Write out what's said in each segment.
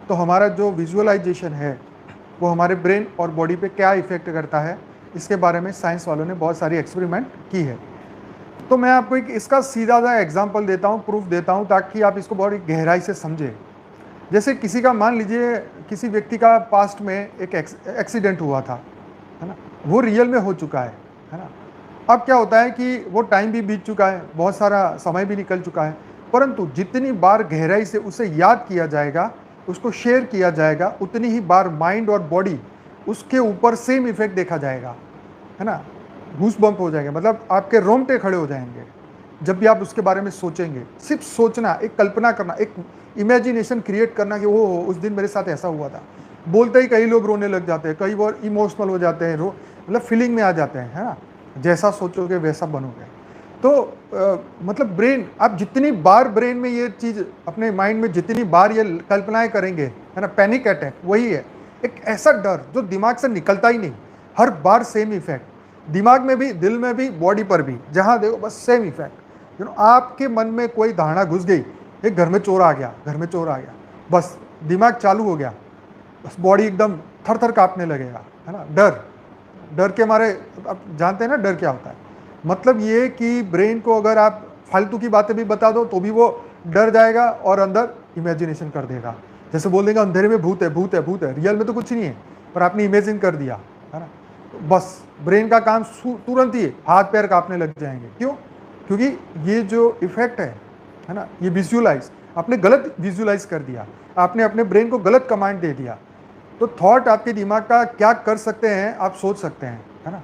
तो हमारा जो विजुअलाइजेशन है वो हमारे ब्रेन और बॉडी पे क्या इफेक्ट करता है, इसके बारे में साइंस वालों ने बहुत सारी एक्सपेरिमेंट की है। तो मैं आपको एक इसका सीधा सा एग्जांपल देता हूँ, प्रूफ देता हूँ, ताकि आप इसको बहुत गहराई से समझें। जैसे किसी का, मान लीजिए किसी व्यक्ति का पास्ट में एक एक्सीडेंट हुआ था, है ना, वो रियल में हो चुका है ना। अब क्या होता है कि वो टाइम भी बीत चुका है, बहुत सारा समय भी निकल चुका है, परंतु जितनी बार गहराई से उसे याद किया जाएगा, उसको शेयर किया जाएगा, उतनी ही बार माइंड और बॉडी उसके ऊपर सेम इफेक्ट देखा जाएगा, है ना। गूस बम्प हो जाएंगे, मतलब आपके रोंगटे खड़े हो जाएंगे जब भी आप उसके बारे में सोचेंगे। सिर्फ सोचना, एक कल्पना करना, एक इमेजिनेशन क्रिएट करना कि वो उस दिन मेरे साथ ऐसा हुआ था। बोलते ही कई लोग रोने लग जाते हैं, कई बार इमोशनल हो जाते हैं, मतलब फीलिंग में आ जाते हैं, है ना। जैसा सोचोगे वैसा बनोगे। तो मतलब ब्रेन, आप जितनी बार ब्रेन में ये चीज़, अपने माइंड में जितनी बार ये कल्पनाएं करेंगे, है ना, पैनिक अटैक वही है, एक ऐसा डर जो दिमाग से निकलता ही नहीं, हर बार सेम इफेक्ट, दिमाग में भी, दिल में भी, बॉडी पर भी, जहाँ देखो बस सेम इफेक्ट। आपके मन में कोई धारणा घुस गई, एक घर में चोर आ गया, घर में चोर आ गया, बस दिमाग चालू हो गया, बस बॉडी एकदम थर थर कांपने लगेगा, है ना। डर, डर के मारे, आप जानते हैं ना डर क्या होता है। मतलब ये कि ब्रेन को अगर आप फालतू की बातें भी बता दो तो भी वो डर जाएगा और अंदर इमेजिनेशन कर देगा। जैसे बोल देगा अंधेरे में भूत है, भूत है, भूत है, रियल में तो कुछ नहीं है, पर आपने इमेजिन कर दिया, है ना। तो बस ब्रेन का काम तुरंत ही हाथ पैर कांपने लग जाएंगे। क्यों? क्योंकि ये जो इफेक्ट है ना, ये विजुअलाइज, आपने गलत विजुअलाइज कर दिया, आपने अपने ब्रेन को गलत कमांड दे दिया। तो थॉट आपके दिमाग का क्या कर सकते हैं आप सोच सकते हैं, है ना।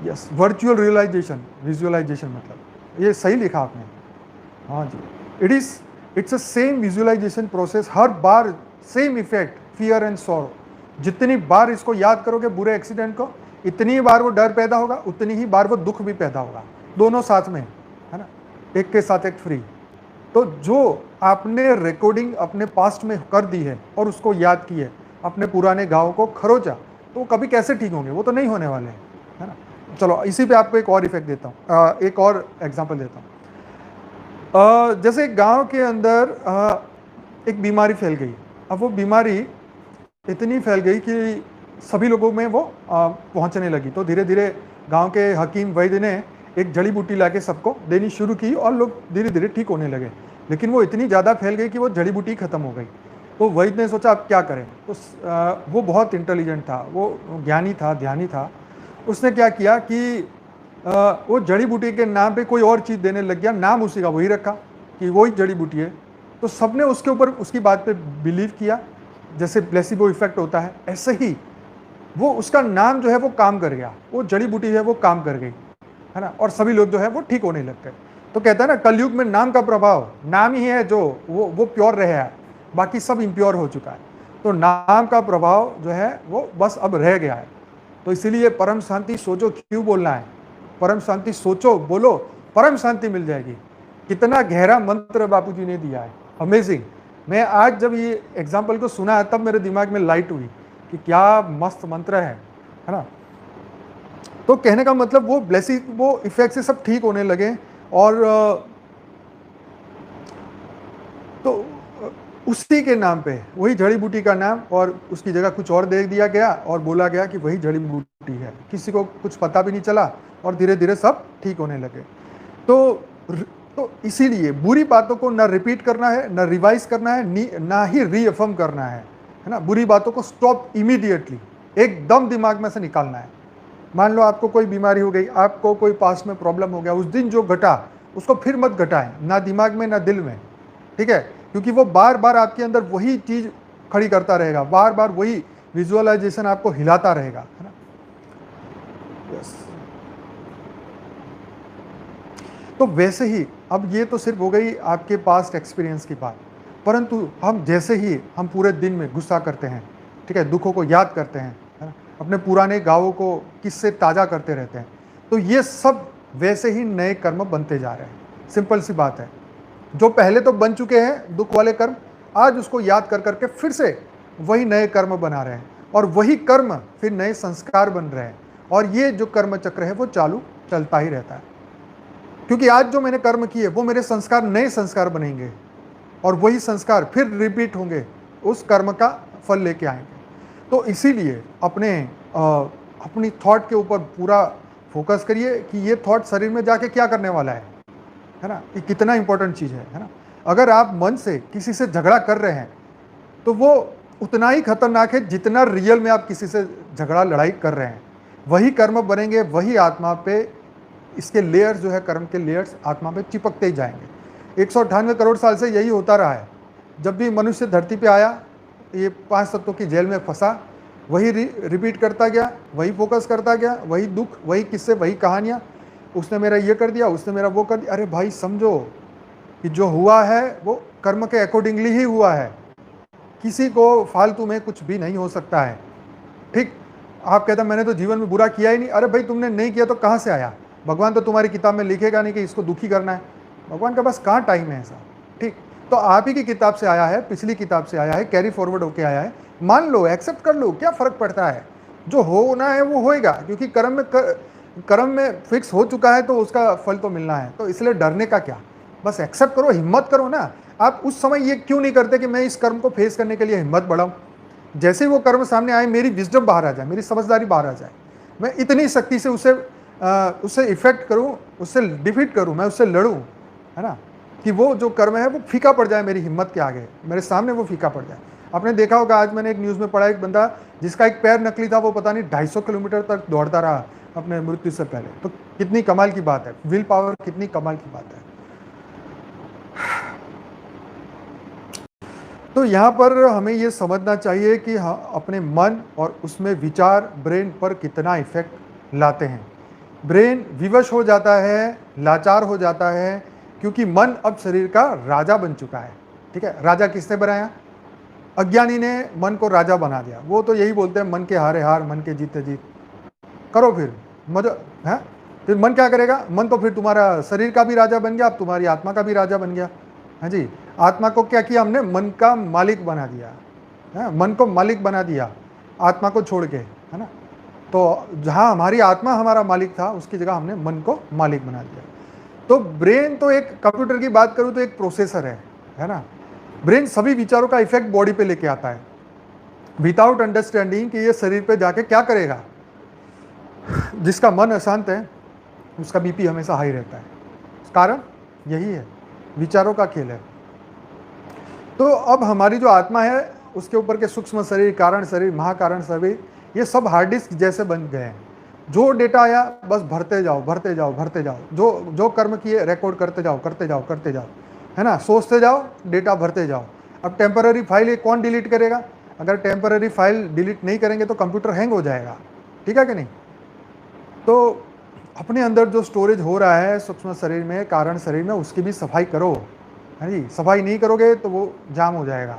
यस, वर्चुअल रियलाइजेशन, विजुअलाइजेशन, मतलब ये सही लिखा आपने। हाँ जी, it's a same visualisation process, हर बार same effect, fear and sorrow. जितनी बार इसको याद करोगे बुरे एक्सीडेंट को, इतनी बार वो डर पैदा होगा, उतनी ही बार वो दुख भी पैदा होगा, दोनों साथ में, है ना, एक के साथ एक फ्री। तो जो आपने रिकॉर्डिंग अपने पास्ट में कर दी है और उसको याद की है, अपने पुराने घाव को खरोचा, तो वो कभी कैसे ठीक होंगे, वो तो नहीं होने वाले हैं, है ना। चलो इसी पे आपको एक और इफेक्ट देता हूँ, एक और एग्जांपल देता हूँ। जैसे गांव के अंदर एक बीमारी फैल गई। अब वो बीमारी इतनी फैल गई कि सभी लोगों में वो पहुंचने लगी। तो धीरे धीरे गांव के हकीम वैद्य ने एक जड़ी बूटी लाके सबको देनी शुरू की और लोग धीरे धीरे ठीक होने लगे। लेकिन वो इतनी ज़्यादा फैल गई कि वो जड़ी बूटी खत्म हो गई। तो वैद्य ने सोचा अब क्या करें। तो वो बहुत इंटेलिजेंट था, वो ज्ञानी था, ध्यानी था। उसने क्या किया कि वो जड़ी बूटी के नाम पे कोई और चीज़ देने लग गया, नाम उसी का वही रखा कि वही जड़ी बूटी है। तो सबने उसके ऊपर, उसकी बात पे बिलीव किया। जैसे प्लेसिबो इफेक्ट होता है, ऐसे ही वो उसका नाम जो है वो काम कर गया, वो जड़ी बूटी है वो काम कर गई, है ना। और सभी लोग जो है वो ठीक होने लग गए। तो कहता है ना, कलयुग में नाम का प्रभाव, नाम ही है जो वो प्योर रहा है, बाकी सब इम्प्योर हो चुका है। तो नाम का प्रभाव जो है वो बस अब रह गया है। तो इसीलिए परम शांति सोचो क्यों बोलना है, परम शांति सोचो, बोलो, परम शांति मिल जाएगी। कितना गहरा मंत्र बापूजी ने दिया है, अमेजिंग। मैं आज जब ये एग्जाम्पल को सुना है तब मेरे दिमाग में लाइट हुई कि क्या मस्त मंत्र है ना। तो कहने का मतलब वो ब्लेसिंग, वो इफेक्ट से सब ठीक होने लगे। और तो उसी के नाम पे, वही जड़ी बूटी का नाम, और उसकी जगह कुछ और दे दिया गया और बोला गया कि वही जड़ी बूटी है। किसी को कुछ पता भी नहीं चला और धीरे धीरे सब ठीक होने लगे। तो इसीलिए बुरी बातों को ना रिपीट करना है, ना रिवाइज करना है, ना ही रीअफर्म करना है ना। बुरी बातों को स्टॉप इमीडिएटली, एकदम दिमाग में से निकालना है। मान लो आपको कोई बीमारी हो गई, आपको कोई पास्ट में प्रॉब्लम हो गया, उस दिन जो घटा उसको फिर मत घटाएं, ना दिमाग में ना दिल में, ठीक है। क्योंकि वो बार बार आपके अंदर वही चीज खड़ी करता रहेगा, बार बार वही विजुअलाइजेशन आपको हिलाता रहेगा, है ना। यस। तो वैसे ही, अब ये तो सिर्फ हो गई आपके पास्ट एक्सपीरियंस की बात, परंतु हम जैसे ही हम पूरे दिन में गुस्सा करते हैं, ठीक है, दुखों को याद करते हैं, है ना, अपने पुराने गाँवों को किससे ताज़ा करते रहते हैं, तो ये सब वैसे ही नए कर्म बनते जा रहे हैं। सिंपल सी बात है, जो पहले तो बन चुके हैं दुख वाले कर्म, आज उसको याद कर करके फिर से वही नए कर्म बना रहे हैं, और वही कर्म फिर नए संस्कार बन रहे हैं, और ये जो कर्म चक्र है वो चालू चलता ही रहता है। क्योंकि आज जो मैंने कर्म किए वो मेरे संस्कार, नए संस्कार बनेंगे, और वही संस्कार फिर रिपीट होंगे, उस कर्म का फल लेके आएंगे। तो इसीलिए अपनी थॉट के ऊपर पूरा फोकस करिए कि ये थॉट शरीर में जाके क्या करने वाला है ना, ये कितना इंपॉर्टेंट चीज़ है ना। अगर आप मन से किसी से झगड़ा कर रहे हैं तो वो उतना ही खतरनाक है जितना रियल में आप किसी से झगड़ा लड़ाई कर रहे हैं। वही कर्म बनेंगे, वही आत्मा पे इसके लेयर्स जो है, कर्म के लेयर्स आत्मा पे चिपकते ही जाएंगे। 198 करोड़ साल से यही होता रहा है। जब भी मनुष्य धरती पे आया, ये 5 तत्वों की जेल में फंसा, वही रिपीट करता गया, वही फोकस करता गया, वही दुख, वही किस्से, वही कहानियाँ। उसने मेरा ये कर दिया, उसने मेरा वो कर दिया। अरे भाई समझो कि जो हुआ है वो कर्म के अकॉर्डिंगली ही हुआ है। किसी को फालतू में कुछ भी नहीं हो सकता है। ठीक, आप कहते हैं मैंने तो जीवन में बुरा किया ही नहीं। अरे भाई तुमने नहीं किया तो कहाँ से आया? भगवान तो तुम्हारी किताब में लिखेगा नहीं कि इसको दुखी करना है। भगवान के पास कहाँ टाइम है ऐसा। ठीक, तो आप ही की किताब से आया है, पिछली किताब से आया है, कैरी फॉरवर्ड होके आया है। मान लो, एक्सेप्ट कर लो, क्या फ़र्क पड़ता है? जो होना है वो होएगा, क्योंकि कर्म में फिक्स हो चुका है, तो उसका फल तो मिलना है। तो इसलिए डरने का क्या, बस एक्सेप्ट करो, हिम्मत करो ना। आप उस समय ये क्यों नहीं करते कि मैं इस कर्म को फेस करने के लिए हिम्मत बढ़ाऊं? जैसे ही वो कर्म सामने आए, मेरी विजडम बाहर आ जाए, मेरी समझदारी बाहर आ जाए, मैं इतनी शक्ति से उससे इफेक्ट करूं, उससे डिफीट करूं, मैं उससे लड़ूं, है ना, कि वो जो कर्म है वो फीका पड़ जाए मेरी हिम्मत के आगे, मेरे सामने वो फीका पड़ जाए। आपने देखा होगा, आज मैंने एक न्यूज़ में पढ़ा, एक बंदा जिसका एक पैर नकली था, वो पता नहीं 250 किलोमीटर तक दौड़ता रहा अपने मृत्यु से पहले। तो कितनी कमाल की बात है, विल पावर कितनी कमाल की बात है। तो यहाँ पर हमें ये समझना चाहिए कि हाँ, अपने मन और उसमें विचार ब्रेन पर कितना इफेक्ट लाते हैं। ब्रेन विवश हो जाता है, लाचार हो जाता है, क्योंकि मन अब शरीर का राजा बन चुका है। ठीक है, राजा किसने बनाया? अज्ञानी ने मन को राजा बना दिया। वो तो यही बोलते हैं, मन के हारे हार, मन के जीते जीत। करो फिर मजा है। फिर मन क्या करेगा? मन तो फिर तुम्हारा शरीर का भी राजा बन गया, अब तुम्हारी आत्मा का भी राजा बन गया। हाँ जी, आत्मा को क्या किया हमने? मन का मालिक बना दिया है, मन को मालिक बना दिया आत्मा को छोड़ के, है ना। तो जहाँ हमारी आत्मा हमारा मालिक था, उसकी जगह हमने मन को मालिक बना दिया। तो ब्रेन तो एक, कंप्यूटर की बात करूँ तो एक प्रोसेसर है ना। ब्रेन सभी विचारों का इफेक्ट बॉडी पे लेके आता है, विदाउट अंडरस्टैंडिंग कि ये शरीर पे जाके क्या करेगा। जिसका मन अशांत है उसका बीपी हमेशा हाई रहता है। कारण यही है, विचारों का खेल है। तो अब हमारी जो आत्मा है, उसके ऊपर के सूक्ष्म शरीर, कारण शरीर, महाकारण शरीर, ये सब हार्ड डिस्क जैसे बन गए हैं। जो डेटा आया बस भरते जाओ, भरते जाओ, भरते जाओ। जो जो कर्म किए रिकॉर्ड करते जाओ, करते जाओ, करते जाओ, है ना। सोचते जाओ, डेटा भरते जाओ। अब टेम्पररी फाइल कौन डिलीट करेगा? अगर टेम्पररी फाइल डिलीट नहीं करेंगे तो कंप्यूटर हैंग हो जाएगा। ठीक है कि नहीं? तो अपने अंदर जो स्टोरेज हो रहा है सूक्ष्म शरीर में, कारण शरीर में, उसकी भी सफाई करो, है जी। सफाई नहीं करोगे तो वो जाम हो जाएगा,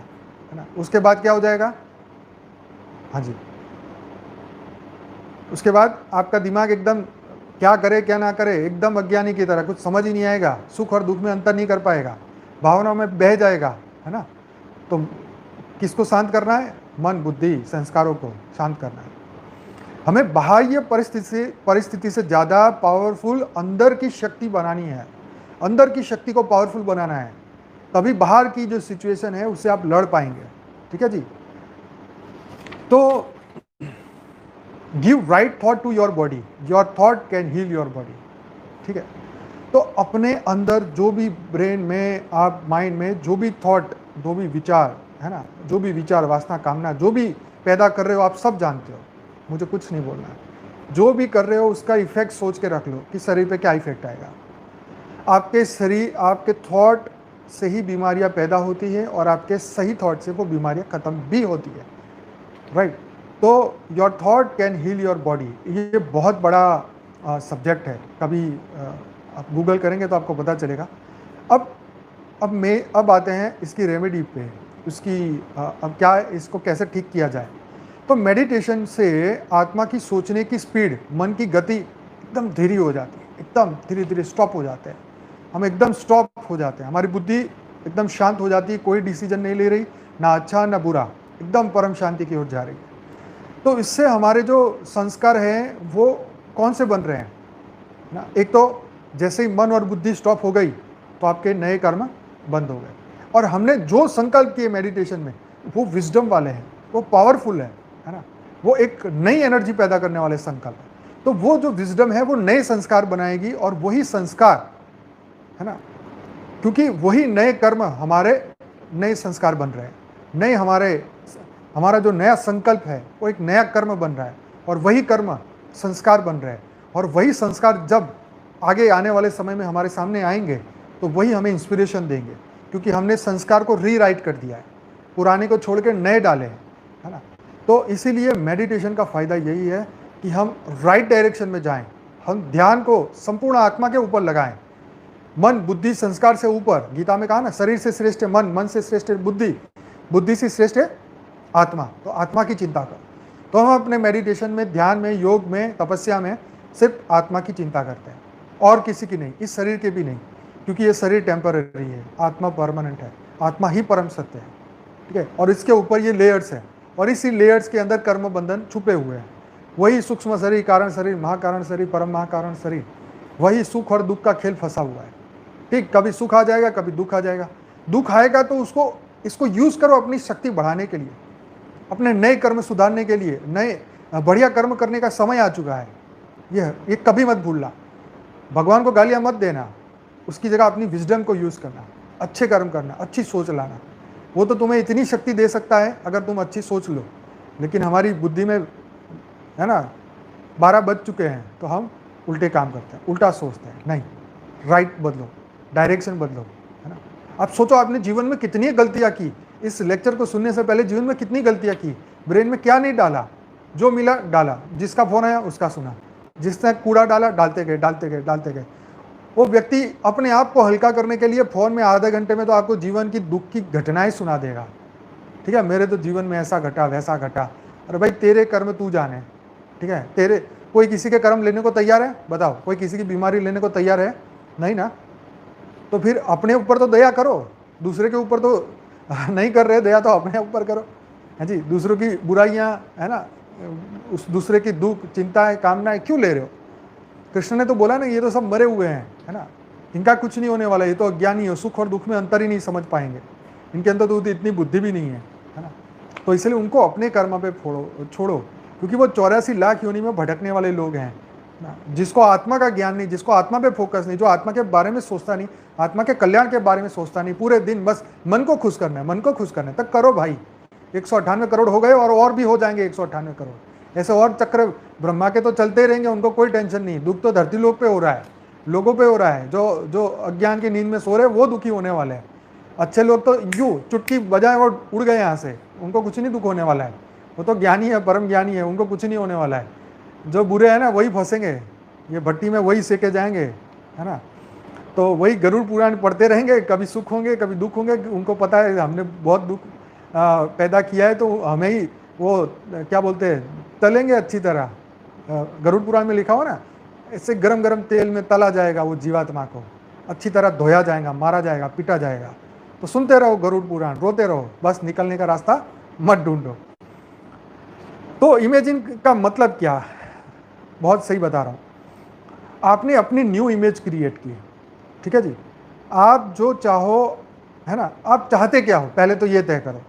है ना। उसके बाद क्या हो जाएगा? हाँ जी, उसके बाद आपका दिमाग एकदम क्या करे क्या ना करे, एकदम अज्ञानी की तरह, कुछ समझ ही नहीं आएगा, सुख और दुख में अंतर नहीं कर पाएगा, भावनाओं में बह जाएगा, है ना। तो किसको शांत करना है? मन, बुद्धि, संस्कारों को शांत करना है। हमें बाह्य परिस्थिति से ज़्यादा पावरफुल अंदर की शक्ति बनानी है, अंदर की शक्ति को पावरफुल बनाना है, तभी बाहर की जो सिचुएशन है उससे आप लड़ पाएंगे। ठीक है जी। तो give right thought to your body, your thought can heal your body. ठीक है, तो अपने अंदर जो भी ब्रेन में, आप माइंड में जो भी थॉट, जो भी विचार, है ना, जो भी विचार, वासना, कामना जो भी पैदा कर रहे हो, आप सब जानते हो, मुझे कुछ नहीं बोलना है। जो भी कर रहे हो उसका इफेक्ट सोच के रख लो कि शरीर पे क्या इफेक्ट आएगा। आपके शरीर, आपके थॉट से ही बीमारियां पैदा होती है और आपके सही थॉट से वो बीमारियां खत्म भी होती है। राइट। तो your thought can heal your body, ये बहुत बड़ा सब्जेक्ट है। कभी आप गूगल करेंगे तो आपको पता चलेगा। अब आते हैं इसकी रेमेडी पे, उसकी अब क्या, इसको कैसे ठीक किया जाए। तो मेडिटेशन से आत्मा की सोचने की स्पीड, मन की गति एकदम धीरे हो जाती है, एकदम धीरे धीरे स्टॉप हो जाते हैं। हम एकदम स्टॉप हो जाते हैं, हमारी बुद्धि एकदम शांत हो जाती है, कोई डिसीजन नहीं ले रही, ना अच्छा ना बुरा, एकदम परम शांति की ओर जा रही है। तो इससे हमारे जो संस्कार हैं वो कौन से बन रहे हैं ना। एक तो जैसे ही मन और बुद्धि स्टॉप हो गई तो आपके नए कर्म बंद हो गए, और हमने जो संकल्प किए मेडिटेशन में वो विजडम वाले हैं, वो पावरफुल है ना, वो एक नई एनर्जी पैदा करने वाले संकल्प है। तो वो जो विजडम है वो नए संस्कार बनाएगी, और वही संस्कार है ना, क्योंकि वही नए कर्म हमारे नए संस्कार बन रहे हैं, नए हमारा जो नया संकल्प है वो एक नया कर्म बन रहा है, और वही कर्म संस्कार बन रहे हैं, और वही संस्कार जब आगे आने वाले समय में हमारे सामने आएंगे तो वही हमें इंस्पिरेशन देंगे, क्योंकि हमने संस्कार को रीराइट कर दिया है, पुराने को छोड़ के नए डाले हैं, है ना। तो इसीलिए मेडिटेशन का फ़ायदा यही है कि हम राइट डायरेक्शन में जाएं, हम ध्यान को संपूर्ण आत्मा के ऊपर लगाएं, मन बुद्धि संस्कार से ऊपर। गीता में कहा ना, शरीर से श्रेष्ठ है मन, मन से श्रेष्ठ है बुद्धि, बुद्धि से श्रेष्ठ है आत्मा। तो आत्मा की चिंता कर। तो हम अपने मेडिटेशन में, ध्यान में, योग में, तपस्या में सिर्फ आत्मा की चिंता करते हैं, और किसी की नहीं, इस शरीर के भी नहीं, क्योंकि ये शरीर टेम्पररी है, आत्मा परमानेंट है, आत्मा ही परम सत्य है, ठीक है। और इसके ऊपर ये लेयर्स है, और इसी लेयर्स के अंदर कर्म बंधन छुपे हुए हैं। वही सूक्ष्म शरीर, कारण शरीर, महाकारण शरीर, परम महाकारण शरीर, वही सुख और दुख का खेल फंसा हुआ है, ठीक। कभी सुख आ जाएगा, कभी दुख आ जाएगा। दुख आएगा तो इसको यूज करो अपनी शक्ति बढ़ाने के लिए, अपने नए कर्म सुधारने के लिए। नए बढ़िया कर्म करने का समय आ चुका है, ये कभी मत भूलना। भगवान को गालियां मत देना, उसकी जगह अपनी विजडम को यूज करना, अच्छे कर्म करना, अच्छी सोच लाना। वो तो तुम्हें इतनी शक्ति दे सकता है अगर तुम अच्छी सोच लो, लेकिन हमारी बुद्धि में है ना 12 बज चुके हैं तो हम उल्टे काम करते हैं, उल्टा सोचते हैं। नहीं, राइट बदलो, डायरेक्शन बदलो, है ना। आप सोचो आपने जीवन में कितनी गलतियां की, इस लेक्चर को सुनने से पहले जीवन में कितनी गलतियां की, ब्रेन में क्या नहीं डाला, जो मिला डाला, जिसका फोन आया उसका सुना, जिसने कूड़ा डाला डालते गए डालते गए डालते गए। वो व्यक्ति अपने आप को हल्का करने के लिए फ़ोन में आधे घंटे में तो आपको जीवन की दुख की घटनाएं सुना देगा, ठीक है। मेरे तो जीवन में ऐसा घटा वैसा घटा। अरे भाई तेरे कर्म तू जाने, ठीक है। तेरे कोई किसी के कर्म लेने को तैयार है? बताओ, कोई किसी की बीमारी लेने को तैयार है? नहीं ना। तो फिर अपने ऊपर तो दया करो, दूसरे के ऊपर तो नहीं कर रहे दया, तो अपने ऊपर करो, है जी। दूसरों की बुराइयाँ, है ना, उस दूसरे की दुख चिंताएं कामनाएं क्यों ले रहे हो? कृष्ण ने तो बोला ना, ये तो सब मरे हुए हैं, है ना, इनका कुछ नहीं होने वाला, ये तो अज्ञानी है, सुख और दुख में अंतर ही नहीं समझ पाएंगे, इनके अंदर तो इतनी बुद्धि भी नहीं है ना। तो इसलिए उनको अपने कर्म पे छोड़ो, क्योंकि वो 84 लाख योनि में भटकने वाले लोग हैं ना, जिसको आत्मा का ज्ञान नहीं, जिसको आत्मा पे फोकस नहीं, जो आत्मा के बारे में सोचता नहीं, आत्मा के कल्याण के बारे में सोचता नहीं, पूरे दिन बस मन को खुश करना है, मन को खुश करना है। तक करो भाई, 198 करोड़ हो गए और भी हो जाएंगे 198 करोड़। ऐसे और चक्र ब्रह्मा के तो चलते ही रहेंगे, उनको कोई टेंशन नहीं। दुख तो धरती लोक पे हो रहा है, लोगों पे हो रहा है। जो अज्ञान की नींद में सो रहे हैं वो दुखी होने वाले हैं। अच्छे लोग तो यूं चुटकी बजाए और उड़ गए यहाँ से, उनको कुछ नहीं दुख होने वाला है, वो तो ज्ञानी है, परम ज्ञानी है, उनको कुछ नहीं होने वाला है। जो बुरे हैं ना वही फंसेंगे, ये भट्टी में वही सेके जाएंगे, है ना। तो वही गरुड़ पुराण पढ़ते रहेंगे, कभी सुख होंगे कभी दुख होंगे। उनको पता है हमने बहुत दुख पैदा किया है, तो हमें ही वो क्या बोलते हैं तलेंगे अच्छी तरह। गरुड़ पुराण में लिखा हो ना, इससे गरम गरम तेल में तला जाएगा वो जीवात्मा को, अच्छी तरह धोया जाएगा, मारा जाएगा, पीटा जाएगा। तो सुनते रहो गरुड़ पुराण, रोते रहो, बस निकलने का रास्ता मत ढूंढो। तो इमेजिन का मतलब क्या है? बहुत सही बता रहा हूँ। आपने अपनी न्यू इमेज क्रिएट की, ठीक है जी। आप जो चाहो, है ना, आप चाहते क्या हो पहले तो ये तय करो।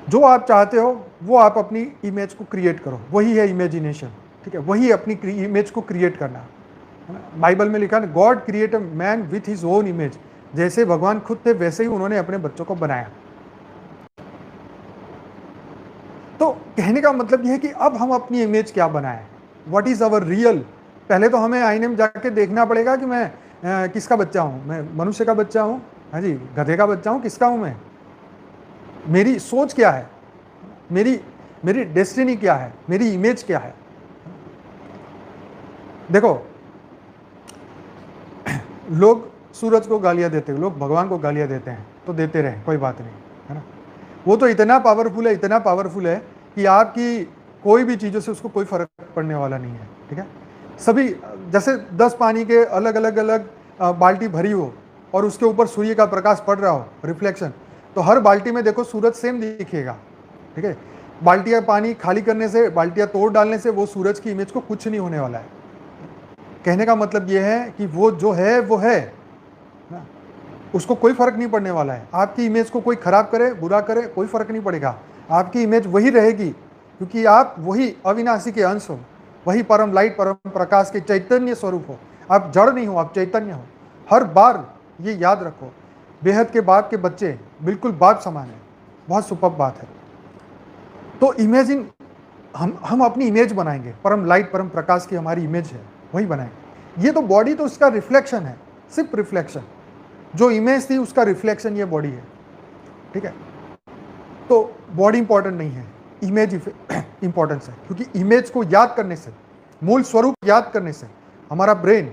जो आप चाहते हो वो आप अपनी इमेज को क्रिएट करो, वही है इमेजिनेशन, ठीक है। वही अपनी इमेज को क्रिएट करना, है ना। बाइबल में लिखा है God create a man with his own image. जैसे भगवान खुद थे वैसे ही उन्होंने अपने बच्चों को बनाया। तो कहने का मतलब यह है कि अब हम अपनी इमेज क्या बनाएं, व्हाट इज अवर रियल। पहले तो हमें आईने में जाके देखना पड़ेगा कि मैं किसका बच्चा हूँ। मैं मनुष्य का बच्चा हूँ, हाँ जी, गधे का बच्चा हूँ, किसका हूँ मैं? मेरी सोच क्या है, मेरी डेस्टिनी क्या है, मेरी इमेज क्या है। देखो, लोग सूरज को गालियां देते हैं, लोग भगवान को गालियां देते हैं, तो देते रहे, कोई बात नहीं, है ना। वो तो इतना पावरफुल है, इतना पावरफुल है कि आपकी कोई भी चीज़ों से उसको कोई फर्क पड़ने वाला नहीं है, ठीक है। सभी जैसे 10 पानी के अलग अलग बाल्टी भरी हो और उसके ऊपर सूर्य का प्रकाश पड़ रहा हो, रिफ्लेक्शन, तो हर बाल्टी में देखो सूरज सेम दिखेगा, ठीक है। बाल्टियाँ पानी खाली करने से, बाल्टियाँ तोड़ डालने से वो सूरज की इमेज को कुछ नहीं होने वाला है। कहने का मतलब ये है कि वो जो है वो है ना। उसको कोई फर्क नहीं पड़ने वाला है। आपकी इमेज को कोई खराब करे, बुरा करे, कोई फर्क नहीं पड़ेगा। आपकी इमेज वही रहेगी, क्योंकि आप वही अविनाशी के अंश हो, वही परम लाइट, परम प्रकाश के चैतन्य स्वरूप हो। आप जड़ नहीं हो, आप चैतन्य हो। हर बार ये याद रखो, बेहद के बाप के बच्चे बिल्कुल बाप समान है। बहुत सुपर बात है। तो इमेजिन, हम अपनी इमेज बनाएंगे, परम लाइट परम प्रकाश की हमारी इमेज है, वही बनाएंगे। ये तो बॉडी तो उसका रिफ्लेक्शन है, सिर्फ रिफ्लेक्शन। जो इमेज थी उसका रिफ्लेक्शन ये बॉडी है, ठीक है। तो बॉडी इंपॉर्टेंट नहीं है, इमेज इंपॉर्टेंस है, क्योंकि इमेज को याद करने से, मूल स्वरूप याद करने से हमारा ब्रेन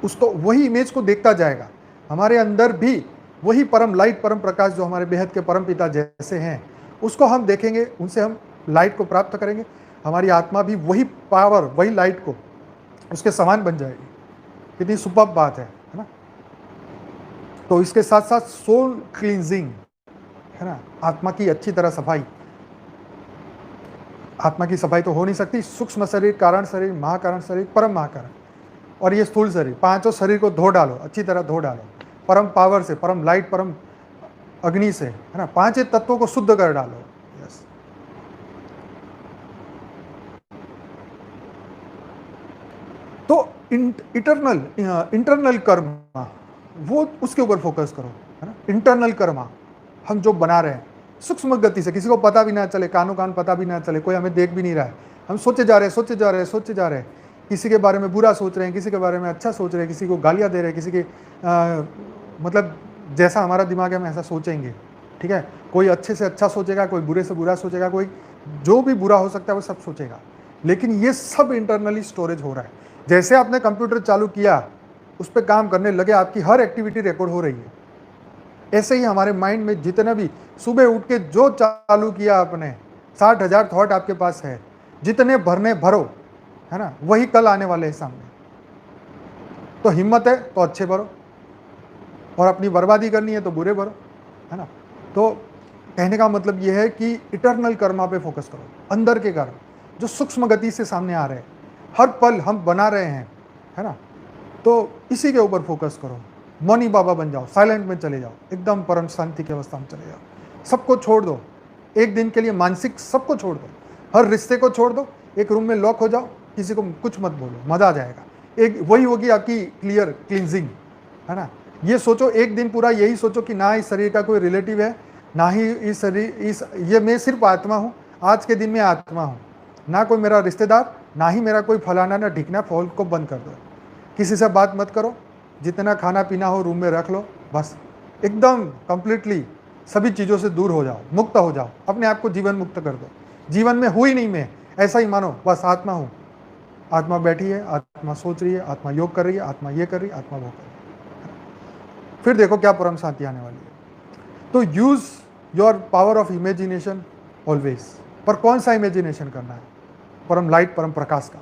उसको, वही इमेज को देखता जाएगा। हमारे अंदर भी वही परम लाइट परम प्रकाश जो हमारे बेहद के परम पिता जैसे हैं, उसको हम देखेंगे, उनसे हम लाइट को प्राप्त करेंगे। हमारी आत्मा भी वही पावर, वही लाइट को, उसके समान बन जाएगी। कितनी सुपर बात है ना। तो इसके साथ साथ सोल क्लींजिंग है ना, आत्मा की अच्छी तरह सफाई। आत्मा की सफाई तो हो नहीं सकती, सूक्ष्म शरीर, कारण शरीर, महाकारण शरीर, परम महाकारण और ये स्थूल शरीर, पांचों शरीर को धो डालो, अच्छी तरह धो डालो, परम पावर से, परम लाइट, परम अग्नि से, है ना। पांचों तत्वों को शुद्ध कर डालो। यस। तो इंटरनल कर्म, वो उसके ऊपर फोकस करो, है ना। इंटरनल कर्म हम जो बना रहे हैं सूक्ष्म गति से, किसी को पता भी ना चले, कानों कान पता भी ना चले, कोई हमें देख भी नहीं रहा है, हम सोचे जा रहे हैं, सोचे जा रहे हैं, सोचे जा रहे हैं। किसी के बारे में बुरा सोच रहे हैं, किसी के बारे में अच्छा सोच रहे हैं, किसी को गालियां दे रहे हैं, किसी के मतलब जैसा हमारा दिमाग है हम ऐसा सोचेंगे, ठीक है। कोई अच्छे से अच्छा सोचेगा, कोई बुरे से बुरा सोचेगा, कोई जो भी बुरा हो सकता है वो सब सोचेगा। लेकिन ये सब इंटरनली स्टोरेज हो रहा है। जैसे आपने कंप्यूटर चालू किया, उस पर काम करने लगे, आपकी हर एक्टिविटी रिकॉर्ड हो रही है। ऐसे ही हमारे माइंड में जितना भी सुबह उठ के जो चालू किया आपने, 60,000 थॉट आपके पास है, जितने भरने भरो, है ना, वही कल आने वाले हैं सामने। तो हिम्मत है तो अच्छे भरो, और अपनी बर्बादी करनी है तो बुरे भरो, है ना। तो कहने का मतलब यह है कि इटर्नल कर्मा पे फोकस करो, अंदर के कर्म जो सूक्ष्म गति से सामने आ रहे हैं, हर पल हम बना रहे हैं, है ना। तो इसी के ऊपर फोकस करो। मौनी बाबा बन जाओ, साइलेंट में चले जाओ, एकदम परम शांति की अवस्था में चले जाओ। सबको छोड़ दो, एक दिन के लिए मानसिक सबको छोड़ दो, हर रिश्ते को छोड़ दो, एक रूम में लॉक हो जाओ, किसी को कुछ मत बोलो, मजा आ जाएगा। एक वही होगी आपकी क्लींजिंग, है ना। ये सोचो, एक दिन पूरा यही सोचो कि ना इस शरीर का कोई रिलेटिव है, ना ही इस शरीर, ये मैं सिर्फ आत्मा हूँ, आज के दिन में आत्मा हूँ, ना कोई मेरा रिश्तेदार, ना ही मेरा कोई फलाना, ना ढिकना। फोन को बंद कर दो, किसी से बात मत करो, जितना खाना पीना हो रूम में रख लो, बस एकदम कंप्लीटली सभी चीज़ों से दूर हो जाओ, मुक्त हो जाओ, अपने आप को जीवन मुक्त कर दो। जीवन में हुई नहीं मैं, ऐसा ही मानो, बस आत्मा हूँ। आत्मा बैठी है, आत्मा सोच रही है, आत्मा योग कर रही है, आत्मा ये कर रही है, आत्मा वो कर रही है। फिर देखो क्या परम शांति आने वाली है। तो use your power of imagination always. पर कौन सा इमेजिनेशन करना है? परम लाइट परम प्रकाश का।